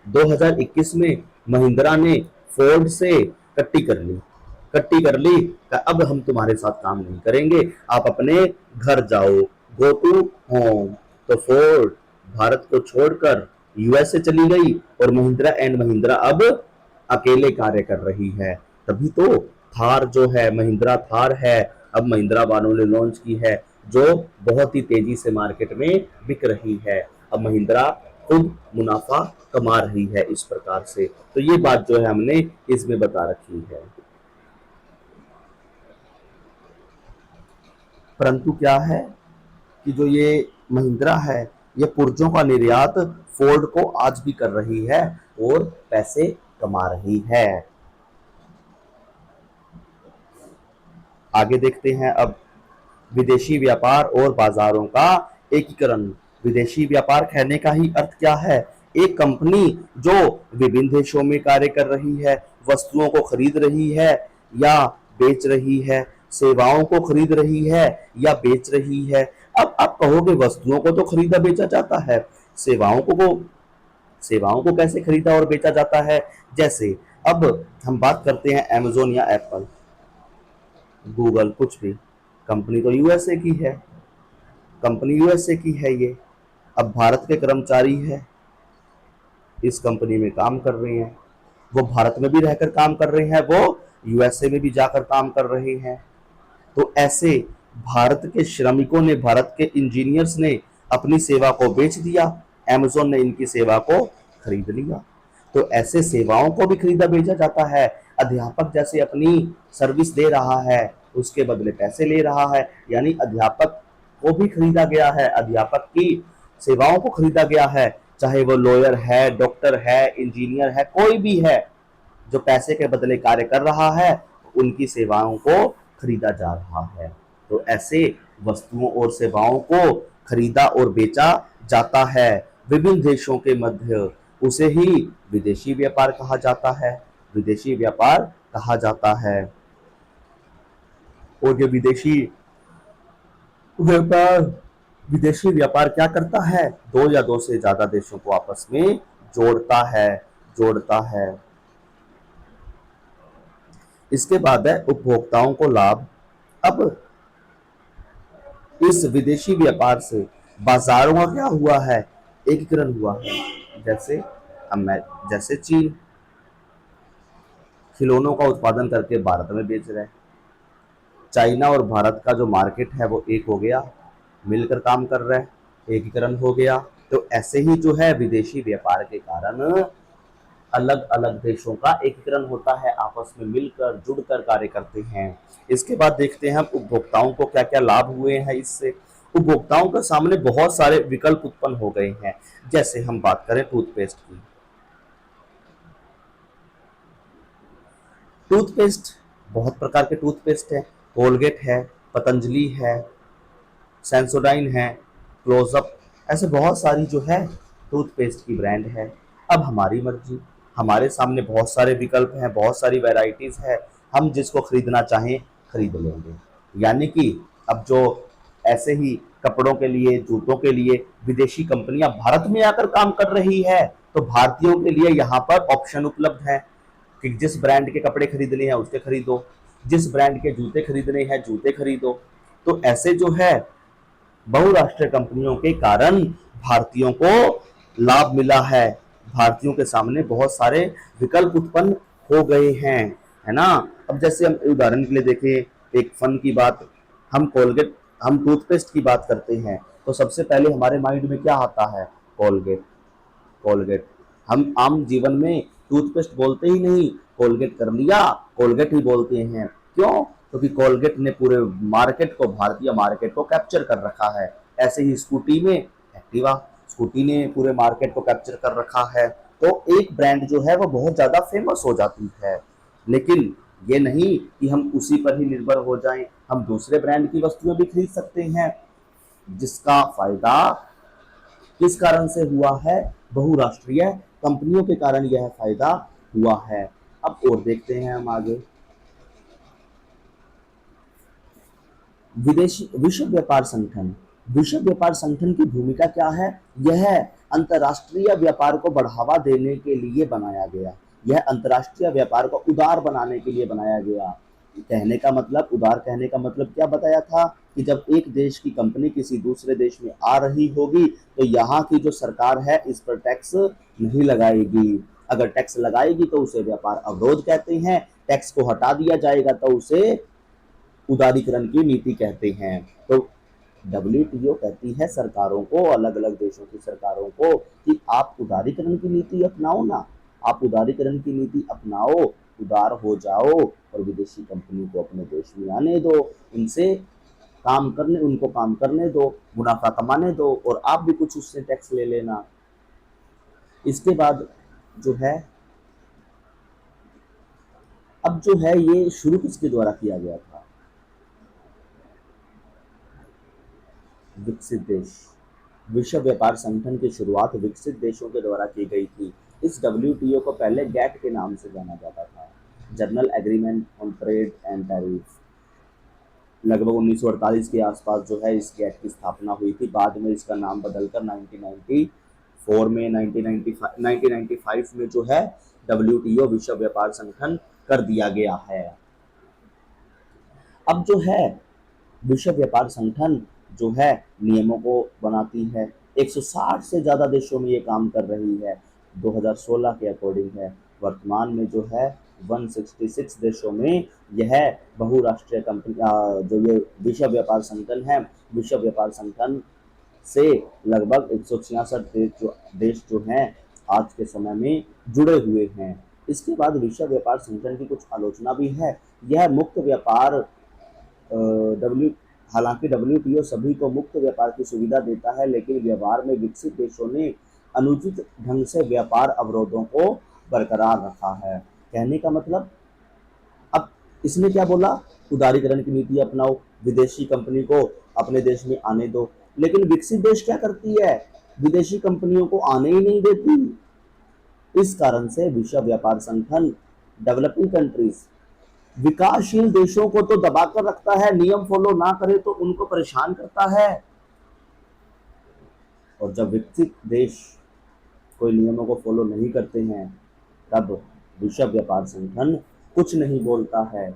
2021 में महिंद्रा ने फोर्ड से कट्टी कर ली, अब हम तुम्हारे साथ काम नहीं करेंगे, आप अपने घर जाओ, गो टू होम। तो फोर्ड भारत को छोड़कर यूएसए चली गई और महिंद्रा एंड महिंद्रा अब अकेले कार्य कर रही है। तभी तो थार जो है, महिंद्रा थार है, अब महिंद्रा वालों ने लॉन्च की है, जो बहुत ही तेजी से मार्केट में बिक रही है। अब महिंद्रा खुद मुनाफा कमा रही है इस प्रकार से। तो ये बात जो है हमने इसमें बता रखी है। परंतु क्या है कि जो ये महिंद्रा है ये पुर्जों का निर्यात फोर्ड को आज भी कर रही है और पैसे कमा रही है। आगे देखते हैं अब विदेशी व्यापार और बाजारों का एकीकरण। विदेशी व्यापार कहने का ही अर्थ क्या है, एक कंपनी जो विभिन्न देशों में कार्य कर रही है, वस्तुओं को खरीद रही है या बेच रही है, सेवाओं को खरीद रही है या बेच रही है। अब आप कहोगे वस्तुओं को तो खरीदा बेचा जाता है, सेवाओं को कैसे खरीदा और बेचा जाता है। जैसे अब हम बात करते हैं अमेज़न या एप्पल, गूगल, कुछ भी। कंपनी तो यूएसए की है, कंपनी यूएसए की है ये। अब भारत के कर्मचारी है, इस कंपनी में काम कर रहे हैं, वो भारत में भी रहकर काम कर रहे हैं, वो यूएसए में भी जाकर काम कर रहे हैं। तो ऐसे भारत के श्रमिकों ने, भारत के इंजीनियर्स ने अपनी सेवा को बेच दिया, अमेज़न ने इनकी सेवा को खरीद लिया। तो ऐसे सेवाओं को भी खरीदा बेचा जाता है। अध्यापक जैसे अपनी सर्विस दे रहा है, उसके बदले पैसे ले रहा है, यानी अध्यापक को भी खरीदा गया है, अध्यापक की सेवाओं को खरीदा गया है। चाहे वो लॉयर है, डॉक्टर है, इंजीनियर है, कोई भी है जो पैसे के बदले कार्य कर रहा है, उनकी सेवाओं को खरीदा जा रहा है। तो ऐसे वस्तुओं और सेवाओं को खरीदा और बेचा जाता है विभिन्न देशों के मध्य। उसे ही विदेशी व्यापार कहा जाता है, विदेशी व्यापार कहा जाता है। और ये व्यापार विदेशी व्यापार क्या करता है? दो या दो से ज्यादा देशों को आपस में जोड़ता है। इसके बाद है उपभोक्ताओं को लाभ। अब इस विदेशी व्यापार से बाजारों का क्या हुआ है? एकीकरण हुआ है। जैसे चीन खिलौनों का उत्पादन करके भारत में बेच रहा है, चाइना और भारत का जो मार्केट है वो एक हो गया, मिलकर काम कर रहा है, एकीकरण हो गया। तो ऐसे ही जो है विदेशी व्यापार के कारण अलग अलग देशों का एकीकरण होता है, आपस में मिलकर जुड़कर कार्य करते हैं। इसके बाद देखते हैं हम उपभोक्ताओं को क्या क्या लाभ हुए हैं इससे। उपभोक्ताओं के सामने बहुत सारे विकल्प उत्पन्न हो गए हैं। जैसे हम बात करें टूथपेस्ट की, टूथपेस्ट बहुत प्रकार के टूथपेस्ट है, कोलगेट है, पतंजलि है, सेंसोडाइन है, क्लोजअप, ऐसे बहुत सारी जो है टूथपेस्ट की ब्रांड है। अब हमारी मर्जी, हमारे सामने बहुत सारे विकल्प हैं, बहुत सारी वैरायटीज है, हम जिसको खरीदना चाहें खरीद लेंगे। यानी कि अब जो ऐसे ही कपड़ों के लिए, जूतों के लिए विदेशी कंपनियां भारत में आकर काम कर रही है, तो भारतीयों के लिए यहाँ पर ऑप्शन उपलब्ध है कि जिस ब्रांड के कपड़े खरीदने हैं उसके खरीदो, जिस ब्रांड के जूते खरीदने हैं जूते खरीदो। तो ऐसे जो है बहुराष्ट्रीय कंपनियों के कारण भारतीयों को लाभ मिला है, भारतीयों के सामने बहुत सारे विकल्प उत्पन्न हो गए हैं, है ना। अब जैसे हम उदाहरण के लिए देखें, एक फन की बात, हम टूथपेस्ट की बात करते हैं तो सबसे पहले हमारे माइंड में क्या आता है? कोलगेट। कोलगेट हम आम जीवन में टूथपेस्ट बोलते ही नहीं, कोलगेट कर लिया, कोलगेट ही बोलते हैं। क्यों? क्योंकि कोलगेट ने पूरे मार्केट को, भारतीय मार्केट को कैप्चर कर रखा है। ऐसे ही स्कूटी में एक्टिवा, स्कूटी ने पूरे मार्केट को कैप्चर कर रखा है। तो एक ब्रांड जो है वो बहुत ज्यादा फेमस हो जाती है। लेकिन ये नहीं कि हम उसी पर ही निर्भर हो जाएं, हम दूसरे ब्रांड की वस्तुएं भी खरीद सकते हैं, जिसका फायदा किस कारण से हुआ है? बहुराष्ट्रीय कंपनियों के कारण यह फायदा हुआ है। अब और देखते हैं हम आगे, विदेशी विश्व व्यापार संगठन की भूमिका क्या है? यह अंतर्राष्ट्रीय व्यापार को बढ़ावा देने के लिए बनाया गया, यह अंतर्राष्ट्रीय व्यापार को उदार बनाने के लिए बनाया गया। कहने का मतलब, उदार कहने का मतलब क्या बताया था कि जब एक देश की कंपनी किसी दूसरे देश में आ रही होगी तो यहाँ की जो सरकार है इस पर टैक्स नहीं लगाएगी। अगर टैक्स लगाएगी तो उसे व्यापार अवरोध कहते हैं, टैक्स को हटा दिया जाएगा तो उसे उदारीकरण की नीति कहते हैं। तो डब्ल्यूटीओ कहती है सरकारों को, अलग अलग देशों की सरकारों को, कि आप उदारीकरण की नीति अपनाओ ना, आप उदारीकरण की नीति अपनाओ, उदार हो जाओ और विदेशी कंपनी को अपने देश में आने दो, उनको काम करने दो, मुनाफा कमाने दो और आप भी कुछ उससे टैक्स ले लेना। इसके बाद जो है, अब जो है ये शुरू किसके द्वारा किया गया था? विकसित देश, विश्व व्यापार संगठन की शुरुआत विकसित देशों के द्वारा की गई थी। इस डब्ल्यूटीओ को पहले गैट के नाम से जाना जाता था, journal agreement on trade and tariff. लगभग 1948 के आसपास जो है इस गैट की स्थापना हुई थी। बाद में इसका नाम बदलकर 1995 में जो है डब्ल्यूटीओ विश्व व्यापार संगठन कर दिया गया है। अब जो है विश्व व्यापार संगठन जो है नियमों को बनाती है। 160 से ज़्यादा देशों में ये काम कर रही है। 2016 के अकॉर्डिंग है। वर्तमान में जो है 166 देशों में यह बहुराष्ट्रीय कंपनी जो ये विश्व व्यापार संगठन है, विश्व व्यापार संगठन से लगभग 166 देश जो हैं आज के समय में जुड़े हुए हैं। इसके बाद विश्व व्यापार संगठन की कुछ आलोचना भी है। यह मुक्त व्यापार डब्ल्यू हालांकि डब्ल्यूटीओ सभी को मुक्त व्यापार की सुविधा देता है, लेकिन व्यवहार में विकसित देशों ने अनुचित ढंग से व्यापार अवरोधों को बरकरार रखा है। कहने का मतलब, अब इसने क्या बोला, उदारीकरण की नीति अपनाओ, विदेशी कंपनी को अपने देश में आने दो। लेकिन विकसित देश क्या करती है, विदेशी कंपनियों को आने ही नहीं देती। इस कारण से विश्व व्यापार संगठन डेवलपिंग कंट्रीज, विकासशील देशों को तो दबाकर रखता है, नियम फॉलो ना करे तो उनको परेशान करता है। और जब विकसित देश कोई नियमों को फॉलो नहीं करते हैं तब विश्व व्यापार संगठन कुछ नहीं बोलता है।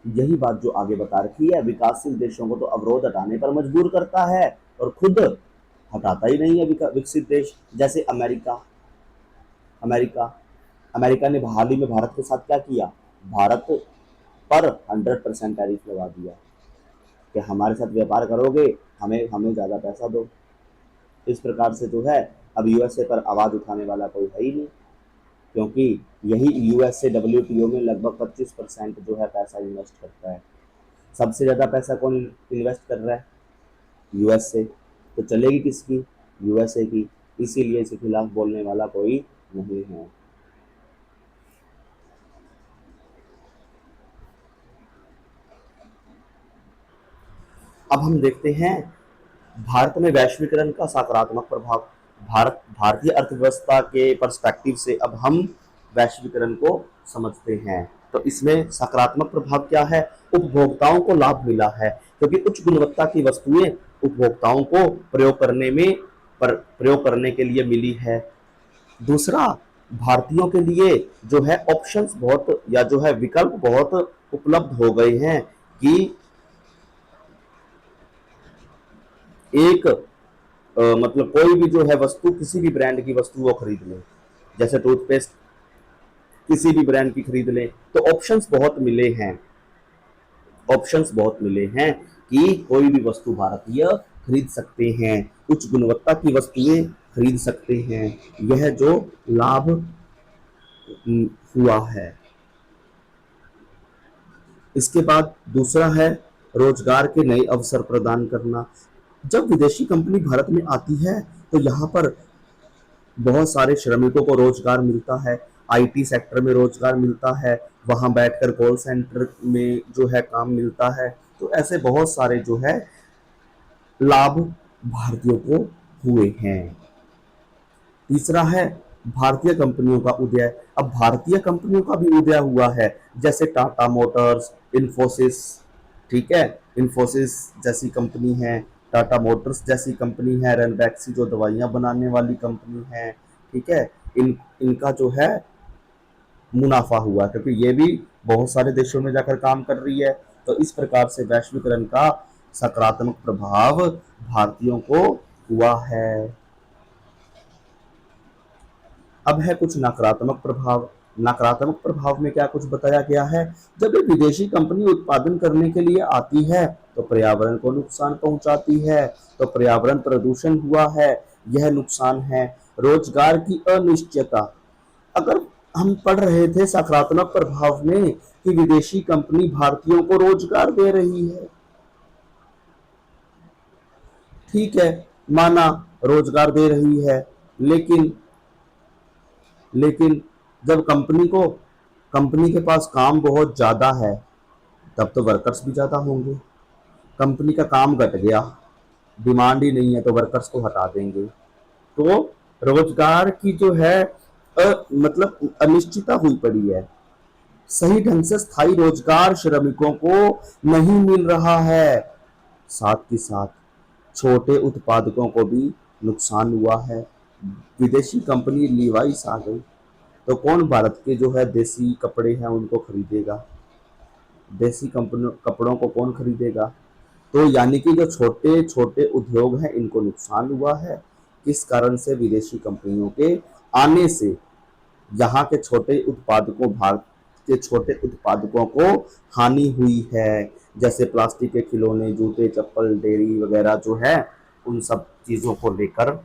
यही बात जो आगे बता रखी है, विकासशील देशों को तो अवरोध हटाने पर मजबूर करता है और खुद हटाता ही नहीं है विकसित देश। जैसे अमेरिका अमेरिका अमेरिका ने हाल ही में भारत के साथ क्या किया, भारत पर 100% टैरिफ लगा दिया कि हमारे साथ व्यापार करोगे हमें हमें ज़्यादा पैसा दो। इस प्रकार से जो है अब यूएसए पर आवाज़ उठाने वाला कोई है ही नहीं, क्योंकि यही यूएसए डब्ल्यूटीओ में लगभग 25% जो है पैसा इन्वेस्ट करता है। सबसे ज़्यादा पैसा कौन इन्वेस्ट कर रहा है, यूएसए। तो चलेगी किसकी, यूएसए की। इसीलिए इसके खिलाफ बोलने वाला कोई नहीं है। अब हम देखते हैं भारत में वैश्वीकरण का सकारात्मक प्रभाव। भारतीय अर्थव्यवस्था के पर्सपेक्टिव से अब हम वैश्वीकरण को समझते हैं। तो इसमें सकारात्मक प्रभाव क्या है, उपभोक्ताओं को लाभ मिला है, क्योंकि उच्च गुणवत्ता की वस्तुएं उपभोक्ताओं को प्रयोग करने के लिए मिली है। दूसरा, भारतीयों के लिए जो है ऑप्शंस बहुत, या जो है विकल्प बहुत उपलब्ध हो गए हैं कि एक मतलब कोई भी जो है वस्तु, किसी भी ब्रांड की वस्तु वो खरीद ले। जैसे टूथपेस्ट किसी भी ब्रांड की खरीद ले, तो ऑप्शंस बहुत मिले हैं, ऑप्शंस बहुत मिले हैं कि कोई भी वस्तु भारतीय खरीद सकते हैं, उच्च गुणवत्ता की वस्तुएं खरीद सकते हैं। यह जो लाभ हुआ है। इसके बाद दूसरा है रोजगार के नए अवसर प्रदान करना। जब विदेशी कंपनी भारत में आती है तो यहाँ पर बहुत सारे श्रमिकों को रोजगार मिलता है, आईटी सेक्टर में रोजगार मिलता है, वहाँ बैठकर कॉल सेंटर में जो है काम मिलता है। तो ऐसे बहुत सारे जो है लाभ भारतीयों को हुए हैं। तीसरा है भारतीय कंपनियों का उदय। अब भारतीय कंपनियों का भी उदय हुआ है, जैसे टाटा मोटर्स, इन्फोसिस। ठीक है, इन्फोसिस जैसी कंपनी है, टाटा मोटर्स जैसी कंपनी है, रनबैक्सी जो दवाइयां बनाने वाली कंपनी है। ठीक है, इनका जो है मुनाफा हुआ, क्योंकि ये भी बहुत सारे देशों में जाकर काम कर रही है। तो इस प्रकार से वैश्वीकरण का सकारात्मक प्रभाव भारतीयों को हुआ है। अब है कुछ नकारात्मक प्रभाव। नकारात्मक प्रभाव में क्या कुछ बताया गया है, जब एक विदेशी कंपनी उत्पादन करने के लिए आती है तो पर्यावरण को नुकसान पहुंचाती है, तो पर्यावरण प्रदूषण हुआ है, यह नुकसान है। रोजगार की अनिश्चितता, अगर हम पढ़ रहे थे सकारात्मक प्रभाव में कि विदेशी कंपनी भारतीयों को रोजगार दे रही है, ठीक है, माना रोजगार दे रही है, लेकिन लेकिन जब कंपनी के पास काम बहुत ज़्यादा है तब तो वर्कर्स भी ज़्यादा होंगे। कंपनी का काम घट गया, डिमांड ही नहीं है, तो वर्कर्स को हटा देंगे। तो रोजगार की जो है मतलब अनिश्चितता हुई पड़ी है। सही ढंग से स्थायी रोजगार श्रमिकों को नहीं मिल रहा है। साथ ही साथ छोटे उत्पादकों को भी नुकसान हुआ है। विदेशी कंपनी लीवाइस आ गई, तो कौन भारत के जो है देसी कपड़े हैं उनको खरीदेगा? देसी कंपनियों कपड़ों को कौन खरीदेगा? तो यानी कि जो छोटे छोटे उद्योग हैं इनको नुकसान हुआ है। किस कारण से? विदेशी कंपनियों के आने से यहाँ के छोटे उत्पादकों, भारत के छोटे उत्पादकों को हानि हुई है। जैसे प्लास्टिक के खिलौने, जूते, चप्पल, डेयरी वगैरह जो है, उन सब चीज़ों को लेकर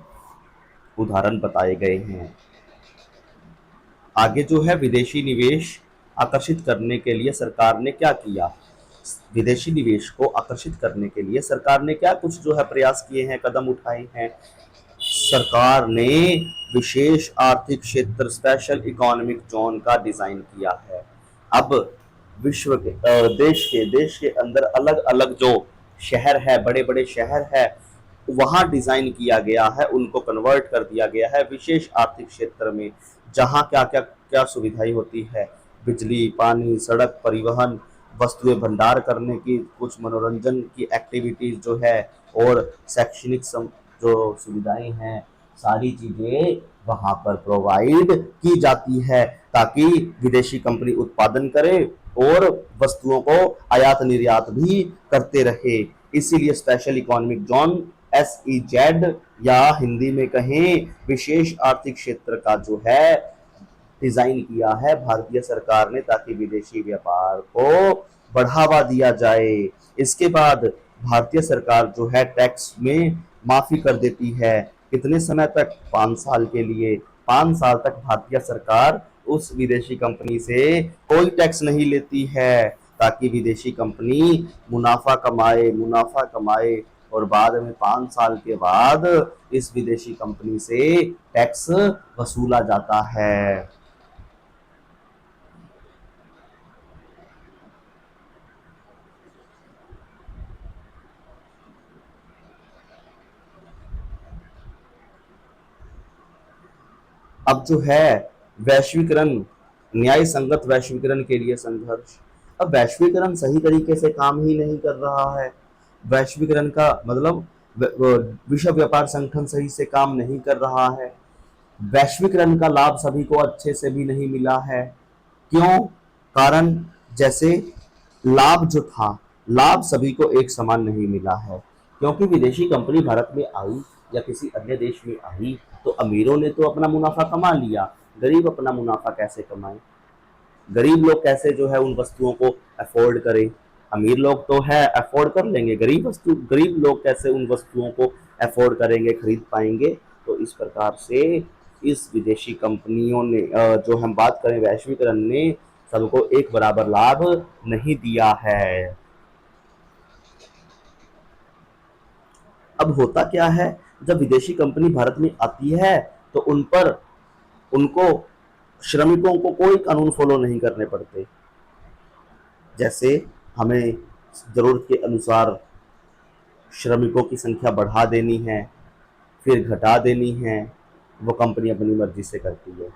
उदाहरण बताए गए हैं। आगे जो है विदेशी निवेश आकर्षित करने के लिए सरकार ने क्या किया? विदेशी निवेश को आकर्षित करने के लिए सरकार ने क्या कुछ जो है प्रयास किए हैं, कदम उठाए हैं? सरकार ने विशेष आर्थिक क्षेत्र, स्पेशल इकोनॉमिक जोन का डिजाइन किया है। अब विश्व के देश के अंदर अलग अलग जो शहर है, बड़े बड़े शहर है, वहां डिजाइन किया गया है, उनको कन्वर्ट कर दिया गया है विशेष आर्थिक क्षेत्र में, जहां क्या क्या क्या सुविधाएं होती है, बिजली, पानी, सड़क, परिवहन, वस्तुएं भंडार करने की, कुछ मनोरंजन की एक्टिविटीज जो है, और शैक्षणिक जो सुविधाएं हैं, सारी चीजें वहां पर प्रोवाइड की जाती है, ताकि विदेशी कंपनी उत्पादन करे और वस्तुओं को आयात निर्यात भी करते रहे। इसीलिए स्पेशल इकोनॉमिक जोन, SEZ, या हिंदी में कहें विशेष आर्थिक क्षेत्र का जो है डिजाइन किया है भारतीय सरकार ने, ताकि विदेशी व्यापार को बढ़ावा दिया जाए। इसके बाद भारतीय सरकार जो है टैक्स में माफी कर देती है। कितने समय तक? 5 साल के लिए। 5 साल तक भारतीय सरकार उस विदेशी कंपनी से कोई टैक्स नहीं लेती है, ताकि विदेशी कंपनी मुनाफा कमाए, और बाद में 5 साल के बाद इस विदेशी कंपनी से टैक्स वसूला जाता है। अब जो है वैश्वीकरण, न्याय संगत वैश्वीकरण के लिए संघर्ष। अब वैश्वीकरण सही तरीके से काम ही नहीं कर रहा है। वैश्वीकरण का मतलब विश्व व्यापार संगठन सही से काम नहीं कर रहा है। वैश्वीकरण का लाभ सभी को अच्छे से भी नहीं मिला है। क्यों? कारण, जैसे लाभ जो था, लाभ सभी को एक समान नहीं मिला है, क्योंकि विदेशी कंपनी भारत में आई या किसी अन्य देश में आई, तो अमीरों ने तो अपना मुनाफा कमा लिया, गरीब अपना मुनाफा कैसे कमाए? गरीब लोग कैसे जो है उन वस्तुओं को अफोर्ड करें? अमीर लोग तो है अफोर्ड कर लेंगे, गरीब लोग कैसे उन वस्तुओं को अफोर्ड करेंगे, खरीद पाएंगे? तो इस प्रकार से इस विदेशी कंपनियों ने जो हम बात करें वैश्वीकरण ने सबको एक बराबर लाभ नहीं दिया है। अब होता क्या है, जब विदेशी कंपनी भारत में आती है, तो उनको श्रमिकों को कोई कानून फॉलो नहीं करने पड़ते। जैसे हमें जरूरत के अनुसार श्रमिकों की संख्या बढ़ा देनी है, फिर घटा देनी है, वो कंपनी अपनी मर्जी से करती है।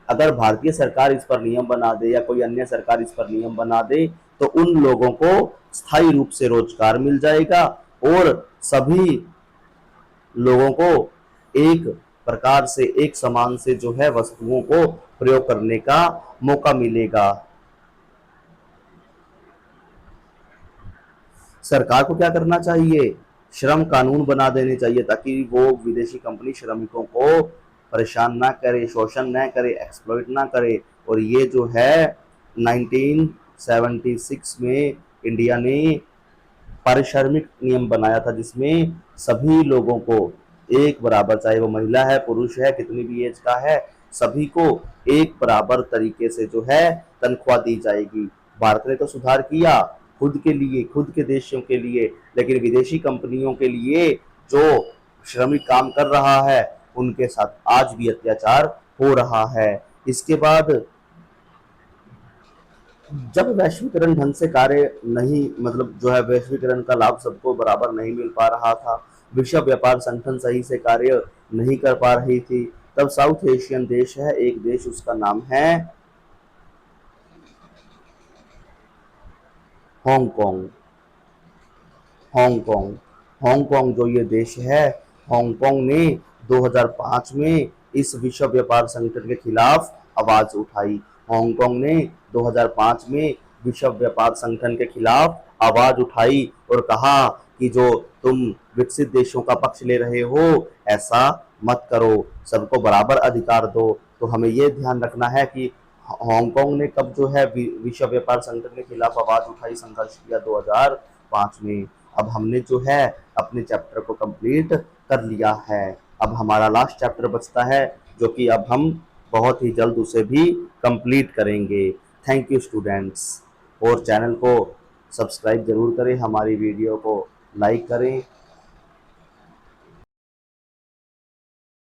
अगर भारतीय सरकार इस पर नियम बना दे या कोई अन्य सरकार इस पर नियम बना दे, तो उन लोगों को स्थायी रूप से रोजगार मिल जाएगा, और सभी लोगों को एक प्रकार से, एक समान से जो है वस्तुओं को प्रयोग करने का मौका मिलेगा। सरकार को क्या करना चाहिए? श्रम कानून बना देने चाहिए, ताकि वो विदेशी कंपनी श्रमिकों को परेशान ना करे, शोषण ना करे, एक्सप्लॉइट ना करे। और ये जो है 1976 में इंडिया ने पारिश्रमिक नियम बनाया था, जिसमें सभी लोगों को एक बराबर, चाहे वो महिला है, पुरुष है, कितनी भी एज का है, सभी को एक बराबर तरीके से जो है तनख्वाह दी जाएगी। भारत ने तो सुधार किया खुद के लिए, खुद के देशों के लिए, लेकिन विदेशी कंपनियों के लिए जो श्रमिक काम कर रहा है, उनके साथ आज भी अत्याचार हो रहा है। इसके बाद जब वैश्वीकरण ढंग से कार्य नहीं, मतलब जो है वैश्वीकरण का लाभ सबको बराबर नहीं मिल पा रहा था, विश्व व्यापार संगठन सही से कार्य नहीं कर पा रही थी, तब साउथ एशियन देश है एक देश, उसका नाम है हांगकांग। हांगकांग हांगकांग जो ये देश है, हांगकांग ने 2005 में इस विश्व व्यापार संगठन के खिलाफ आवाज उठाई। हांगकांग ने 2005 में विश्व व्यापार संगठन के खिलाफ आवाज उठाई और कहा कि जो तुम विकसित देशों का पक्ष ले रहे हो, ऐसा मत करो, सबको बराबर अधिकार दो। तो हमें ये ध्यान रखना है कि हांगकांग ने कब जो है विश्व व्यापार संगठन के खिलाफ आवाज उठाई, संघर्ष किया 2005 में। अब हमने जो है अपने चैप्टर को कंप्लीट कर लिया है। अब हमारा लास्ट चैप्टर बचता है, जो कि अब हम बहुत ही जल्द उसे भी कंप्लीट करेंगे। Thank you students. और चैनल को सब्सक्राइब जरूर करें, हमारी वीडियो को लाइक करें